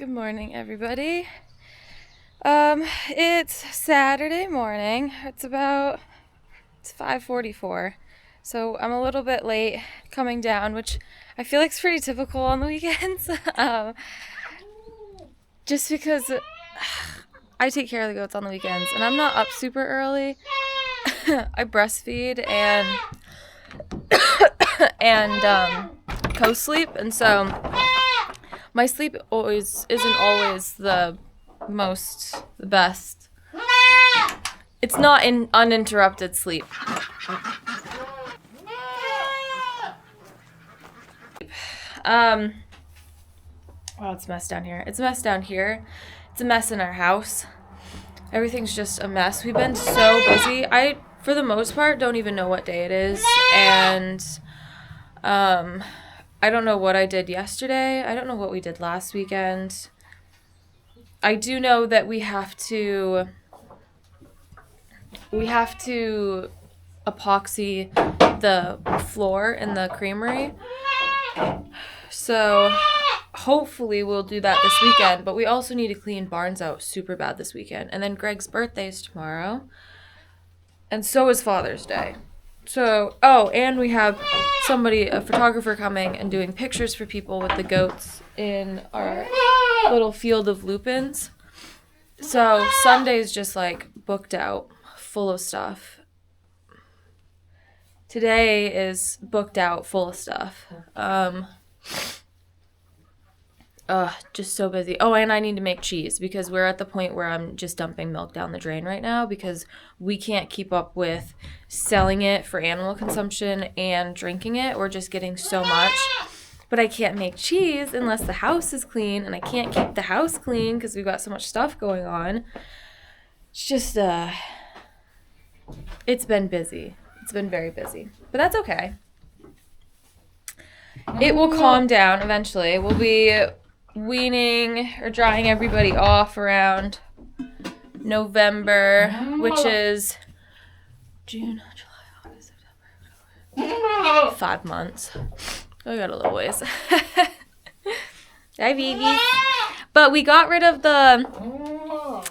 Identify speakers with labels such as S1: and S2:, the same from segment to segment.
S1: Good morning, everybody. It's Saturday morning. It's 5:44. So I'm a little bit late coming down, which I feel like is pretty typical on the weekends. Just because I take care of the goats on the weekends and I'm not up super early. I breastfeed and co-sleep, and so my sleep isn't always the best. It's not in uninterrupted sleep. Wow, it's a mess down here. It's a mess down here. It's a mess in our house. Everything's just a mess. We've been so busy. I, for the most part, don't even know what day it is, and I don't know what I did yesterday. I don't know what we did last weekend. I do know that we have to epoxy the floor in the Creamery. So hopefully we'll do that this weekend, but we also need to clean Barnes out super bad this weekend. And then Greg's birthday is tomorrow. And so is Father's Day. So, and we have a photographer coming and doing pictures for people with the goats in our little field of lupins. So Sunday's just like booked out, full of stuff. Today is booked out, full of stuff. Just so busy. Oh, and I need to make cheese because we're at the point where I'm just dumping milk down the drain right now because we can't keep up with selling it for animal consumption and drinking it. We're just getting so much. But I can't make cheese unless the house is clean, and I can't keep the house clean because we've got so much stuff going on. It's just, it's been busy. It's been very busy. But that's okay. It will calm down eventually. We'll be weaning or drying everybody off around November, which is June, July, August, September, 5 months. I got a little ways. Hi, babies. But we got rid of the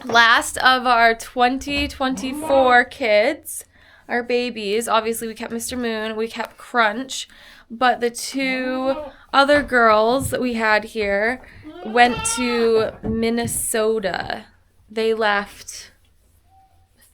S1: last of our 2024 kids, our babies. Obviously, we kept Mr. Moon, we kept Crunch, but the 2 other girls that we had here went to Minnesota. They left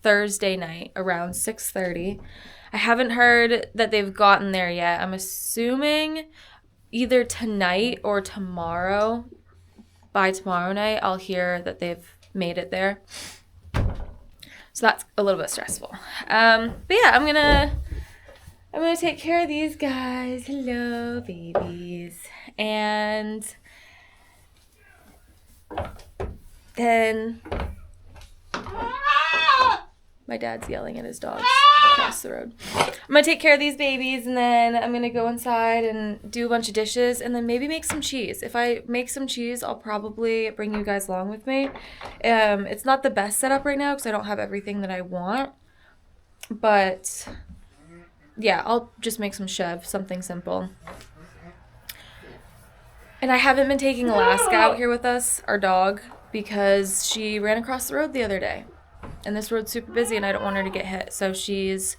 S1: Thursday night around 6:30. I haven't heard that they've gotten there yet. I'm assuming either tonight or tomorrow. By tomorrow night, I'll hear that they've made it there. So that's a little bit stressful. But yeah, I'm gonna take care of these guys. Hello, babies. And then my dad's yelling at his dogs across the road. I'm going to take care of these babies, and then I'm going to go inside and do a bunch of dishes, and then maybe make some cheese. If I make some cheese, I'll probably bring you guys along with me. It's not the best setup right now because I don't have everything that I want. But yeah, I'll just make some chev, something simple. And I haven't been taking Alaska out here with us, our dog, because she ran across the road the other day. And this road's super busy, and I don't want her to get hit. So she's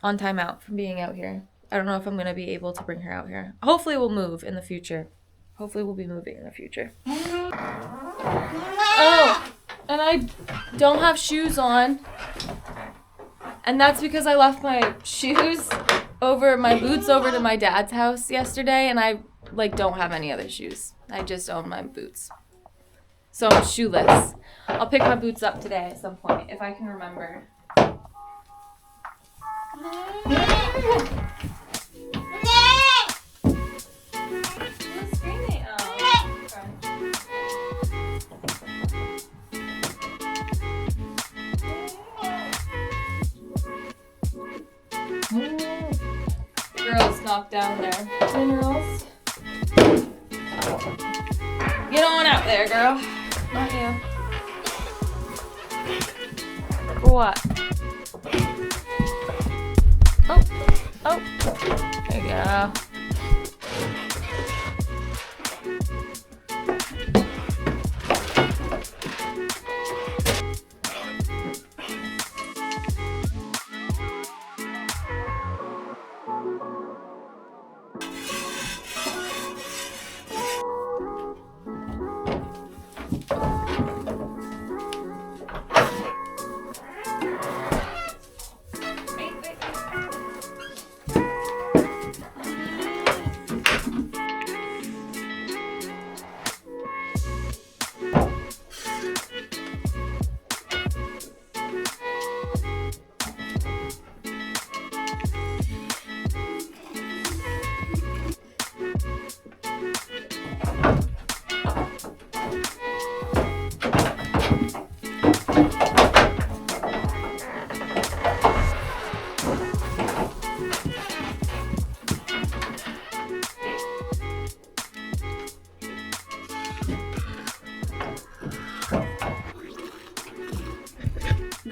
S1: on timeout from being out here. I don't know if I'm going to be able to bring her out here. Hopefully we'll move in the future. Hopefully we'll be moving in the future. Oh, and I don't have shoes on. And that's because I left my boots over to my dad's house yesterday, and I don't have any other shoes. I just own my boots. So I'm shoeless. I'll pick my boots up today at some point, if I can remember. Who's screaming? Girls knocked down their minerals. Get on out there, girl. Not you. What? Oh. There you go.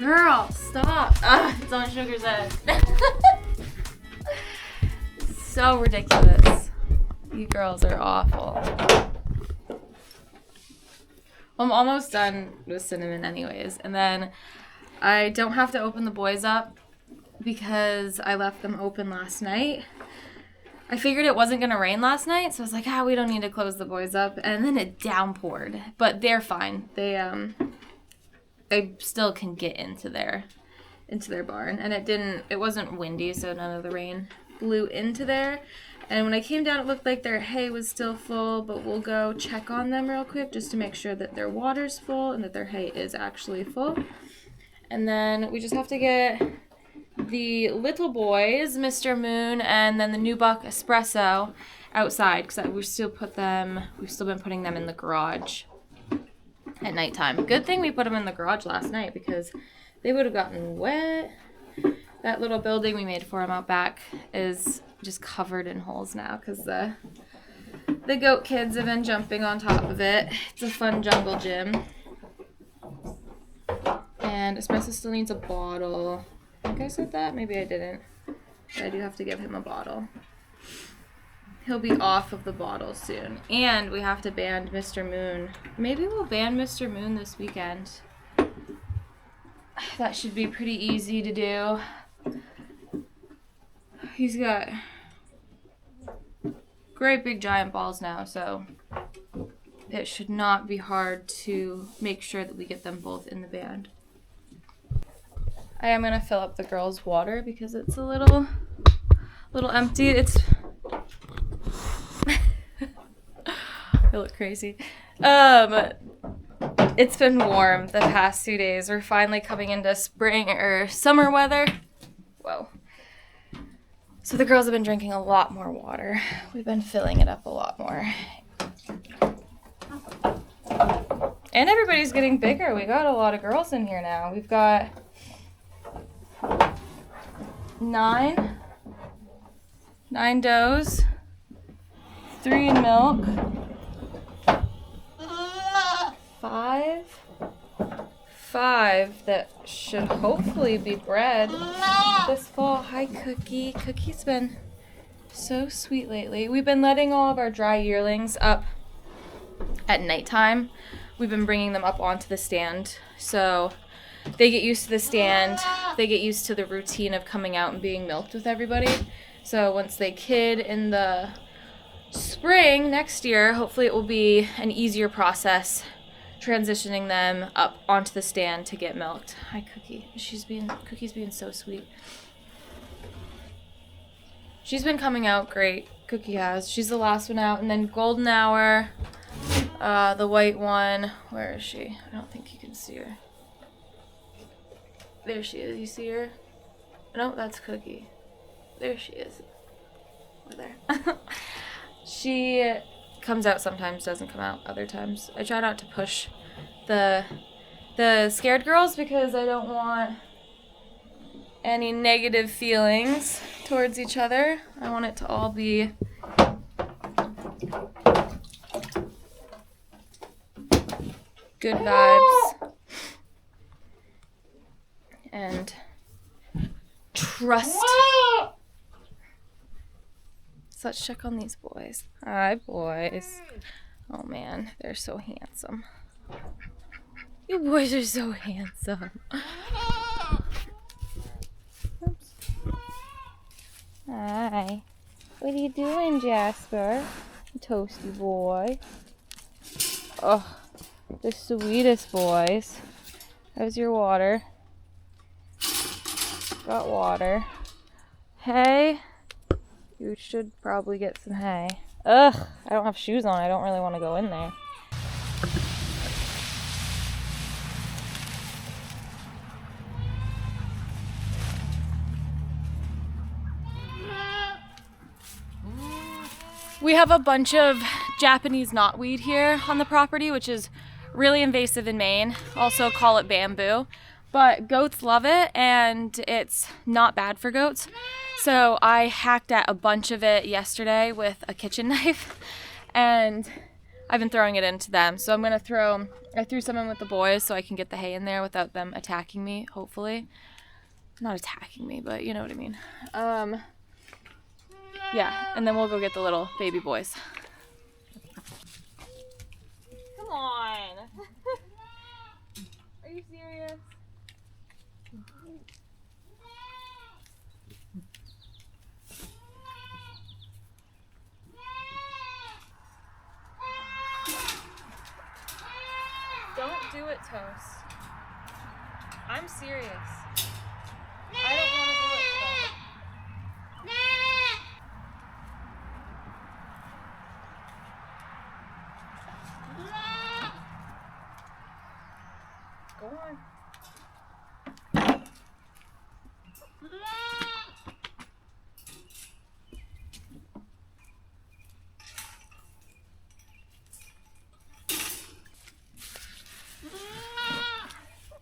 S1: Girl, stop. It's on Sugar's head. So ridiculous. You girls are awful. I'm almost done with Cinnamon anyways. And then I don't have to open the boys up because I left them open last night. I figured it wasn't going to rain last night, so I was like, we don't need to close the boys up. And then it downpoured. But they're fine. They still can get into their barn. And it wasn't windy, so none of the rain blew into there. And when I came down, it looked like their hay was still full, but we'll go check on them real quick just to make sure that their water's full and that their hay is actually full. And then we just have to get the little boys, Mr. Moon, and then the Nubuck Espresso outside because we've still been putting them in the garage at nighttime. Good thing we put them in the garage last night because they would have gotten wet. That little building we made for them out back is just covered in holes now because the goat kids have been jumping on top of it. It's a fun jungle gym. And Espresso still needs a bottle. I think I said that. Maybe I didn't. But I do have to give him a bottle. He'll be off of the bottle soon. And we have to ban Mr. Moon. Maybe we'll ban Mr. Moon this weekend. That should be pretty easy to do. He's got great big giant balls now, so it should not be hard to make sure that we get them both in the band. I am going to fill up the girls' water because it's a little empty. I look crazy. It's been warm the past 2 days. We're finally coming into spring or summer weather. Whoa. So the girls have been drinking a lot more water. We've been filling it up a lot more. And everybody's getting bigger. We got a lot of girls in here now. We've got 9 does, 3 in milk, 5 that should hopefully be bred this fall. Hi, Cookie. Cookie's been so sweet lately. We've been letting all of our dry yearlings up at nighttime. We've been bringing them up onto the stand, so they get used to the stand. They get used to the routine of coming out and being milked with everybody. So once they kid in the spring next year, hopefully it will be an easier process transitioning them up onto the stand to get milked. Hi, Cookie. Cookie's being so sweet. She's been coming out great. Cookie has. She's the last one out. And then Golden Hour, the white one. Where is she? I don't think you can see her. There she is. You see her? No, that's Cookie. There she is. Over there. She comes out sometimes, doesn't come out other times. I try not to push the scared girls because I don't want any negative feelings towards each other. I want it to all be good vibes and trust. So let's check on these boys. Hi, boys. Oh, man. They're so handsome. You boys are so handsome. Oops. Hi. What are you doing, Jasper? Toasty boy. Oh, the sweetest boys. How's your water? Got water. Hey. You should probably get some hay. Ugh, I don't have shoes on. I don't really want to go in there. We have a bunch of Japanese knotweed here on the property, which is really invasive in Maine. Also call it bamboo. But goats love it, and it's not bad for goats. So I hacked at a bunch of it yesterday with a kitchen knife, and I've been throwing it into them. So I threw some in with the boys so I can get the hay in there without them attacking me, hopefully. Not attacking me, but you know what I mean. Yeah, and then we'll go get the little baby boys. Come on. Are you serious? Don't do it, Toast. I'm serious. I don't want to do it, Toast. Go on.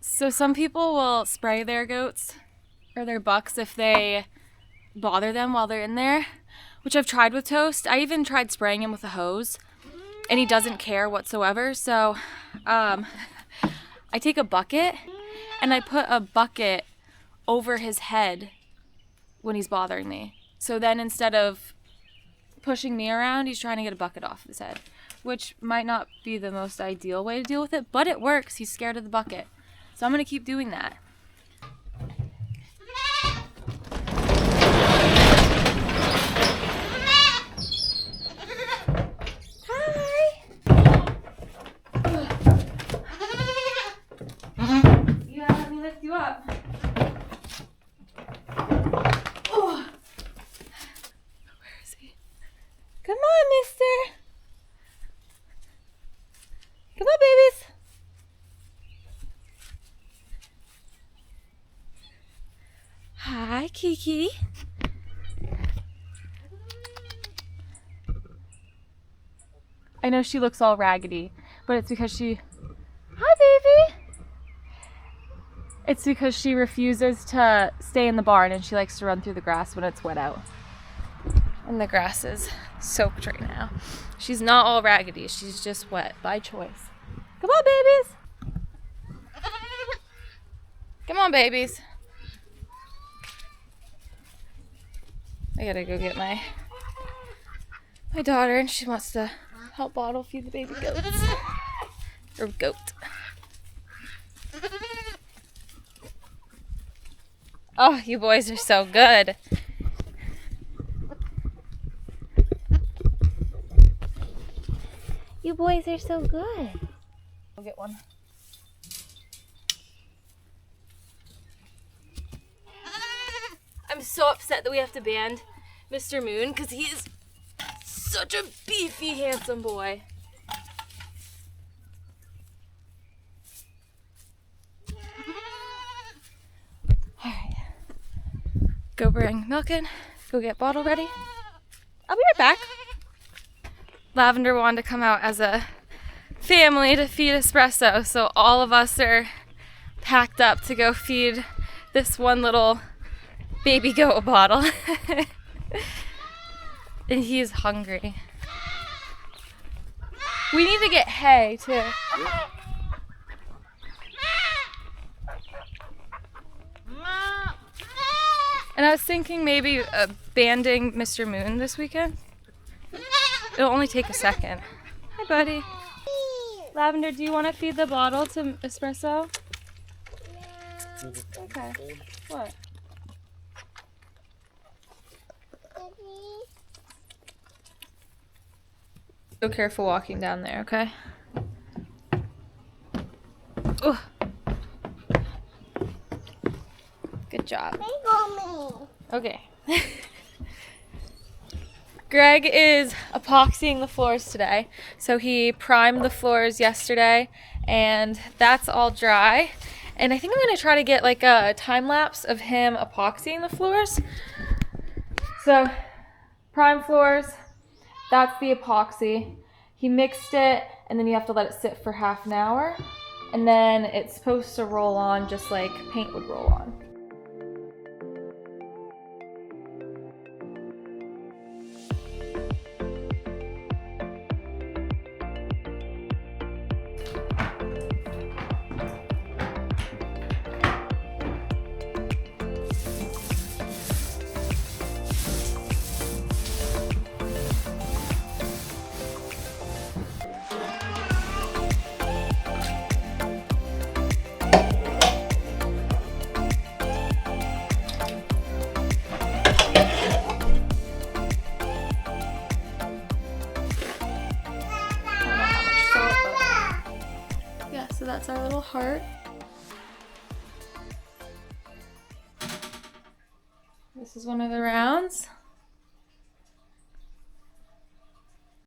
S1: So some people will spray their goats or their bucks if they bother them while they're in there, which I've tried with Toast. I even tried spraying him with a hose, and he doesn't care whatsoever. So I take a bucket and I put a bucket over his head when he's bothering me. So then instead of pushing me around, he's trying to get a bucket off his head, which might not be the most ideal way to deal with it, but it works. He's scared of the bucket. So I'm going to keep doing that. Hi. Yeah, let me lift you up. Oh. Where is he? Come on, mister. Come on, babies. Hi, Kiki. I know she looks all raggedy, but it's because she... Hi, baby! It's because she refuses to stay in the barn and she likes to run through the grass when it's wet out. And the grass is soaked right now. She's not all raggedy, she's just wet by choice. Come on, babies! Come on, babies. I gotta go get my daughter, and she wants to help bottle feed the baby goats. Or goat. Oh, you boys are so good. You boys are so good. I'll get one. I'm so upset that we have to ban Mr. Moon because he is such a beefy, handsome boy. Alright. Go bring milk in. Go get bottle ready. I'll be right back. Lavender wanted to come out as a family to feed Espresso, so all of us are packed up to go feed this one little baby goat bottle. And he's hungry. We need to get hay too. And I was thinking maybe banding Mr. Moon this weekend. It'll only take a second. Hi, buddy. Lavender, do you want to feed the bottle to Espresso? Yeah. Okay. What? So careful walking down there, okay? Ugh. Good job. Okay. Greg is epoxying the floors today. So he primed the floors yesterday and that's all dry. And I think I'm going to try to get like a time lapse of him epoxying the floors. So prime floors, that's the epoxy. He mixed it and then you have to let it sit for half an hour. And then it's supposed to roll on just like paint would roll on. So that's our little heart. This is one of the rounds.